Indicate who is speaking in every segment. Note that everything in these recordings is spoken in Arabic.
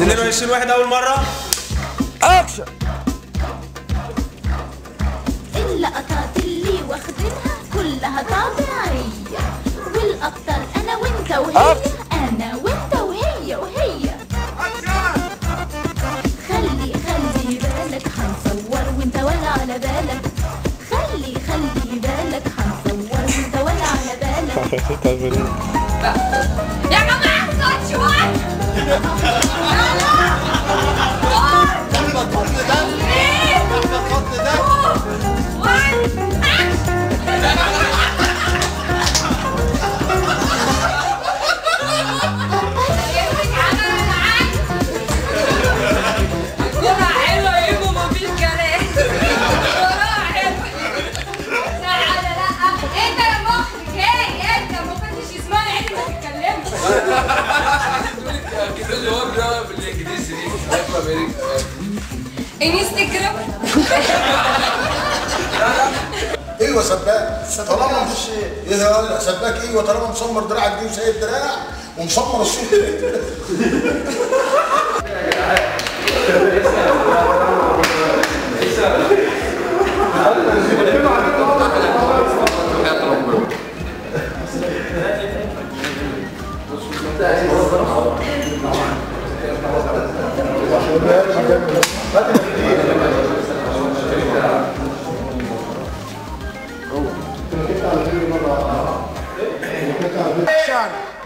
Speaker 1: 22 واحد اول مره.
Speaker 2: اكشن.
Speaker 3: اللقطات اللي واخدينها كلها طبيعية، والاكتر انا وانت وهي، انا وانت وهي وهي. خلي بالك هنصور وانت ولا على بالك، خلي بالك هنصور وانت ولا على بالك.
Speaker 4: يا جماعة صوت شوية. انستجرام.
Speaker 5: ايوه سباك. طالما مش ايه سباك ايوه طالما مسمر دراعك دي وسايب دراع ومسمر الصوت.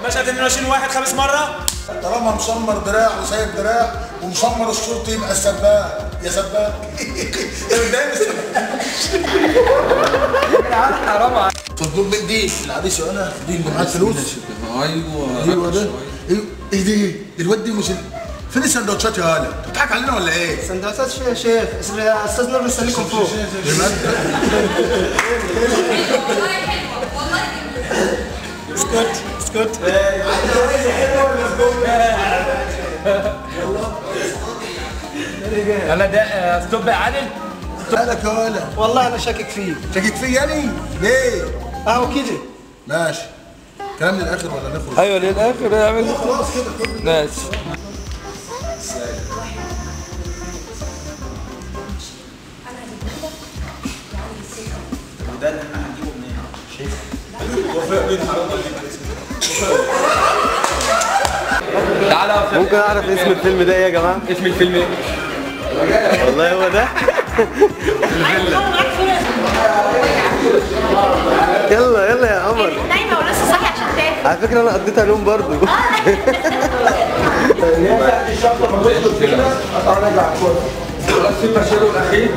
Speaker 1: مشهد 22 واحد خامس مره.
Speaker 5: طالما مسمر دراع وسايب دراع ومسمر الصوت يبقى السباك. يا سباك يا متضايق
Speaker 1: حرام عليك.
Speaker 5: فالدور من دي العريس انا دي اللي معاك فلوس. ايوه ده ايه دي الواد دي مش فين السندوتشات يا هلا؟ بتضحك علينا ولا ايه؟
Speaker 6: سندوتشات يا شيخ، استاذ نور مستنيكم فوق.
Speaker 1: اسكت. انا ده ستوب يا عادل.
Speaker 5: مالك يا هلا؟
Speaker 6: والله انا شاكك فيه.
Speaker 5: شاكك فيه يعني؟ ليه؟
Speaker 6: اهو كده.
Speaker 5: ماشي. كلام للاخر ولا نخرج؟
Speaker 2: ايوه للاخر اعمل.
Speaker 5: خلاص كده
Speaker 2: ماشي.
Speaker 1: وده اللي احنا هنجيبه منين؟ شايف؟
Speaker 2: تعالى ممكن اعرف اسم الفيلم ده ايه يا جماعه؟
Speaker 1: اسم الفيلم ايه؟
Speaker 2: والله هو ده. يلا يا قمر.
Speaker 4: نايمة ولسه صاحي عشان تاكل.
Speaker 2: على فكره انا قضيتها نوم برضو.
Speaker 1: خلاص في المشهد الاخير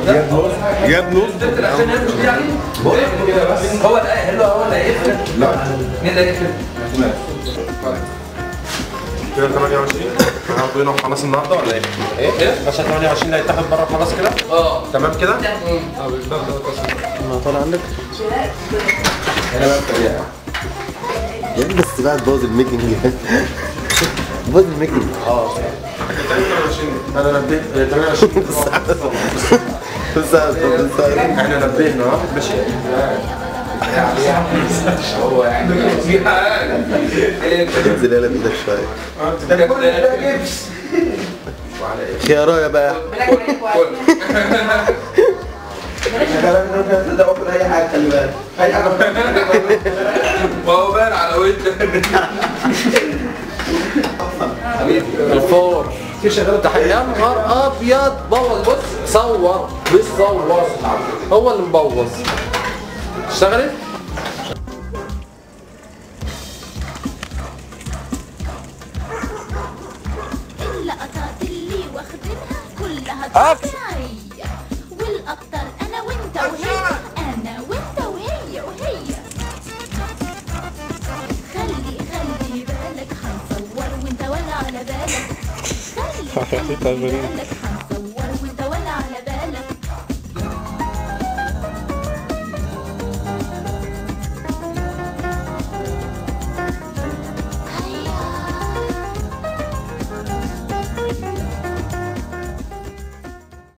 Speaker 2: يا ابنه
Speaker 1: عشان يمشي يعني هو ده حلو. هو اللي هيقفل. لا مين اللي هيقفل؟
Speaker 7: كده 28 هناخده هنا وخلاص النهارده ولا ايه؟ ايه؟ عشان 28 ده هيتاخد بره خلاص كده؟ تمام كده؟
Speaker 2: ما طالع عندك؟ انا بقى الطريقه يا ابني بس بقى تبوظ الميكنج. بوظ الميكنج.
Speaker 7: 28 انا نبهت 28
Speaker 2: بس
Speaker 7: احنا نبهنا ماشي؟
Speaker 1: هو يعني
Speaker 2: انزل يلا بايدك شويه.
Speaker 1: ده كل ده جبس.
Speaker 2: خيارايه بقى.
Speaker 6: ده باكل اي حاجه، خلي بالك اي حاجه.
Speaker 1: ما هو باين على وجهك.
Speaker 2: الفور في شغاله تحت. يا نهار ابيض بوظ. بص صور بيصور هو اللي مبوظ. اشتغلت؟
Speaker 3: اللقطات اللي واخدينها كلها طبيعية، والاكتر انا وانت وهي، انا وانت وهي وهي. خلي بالك هنصور وانت ولا على بالك، خلي بالك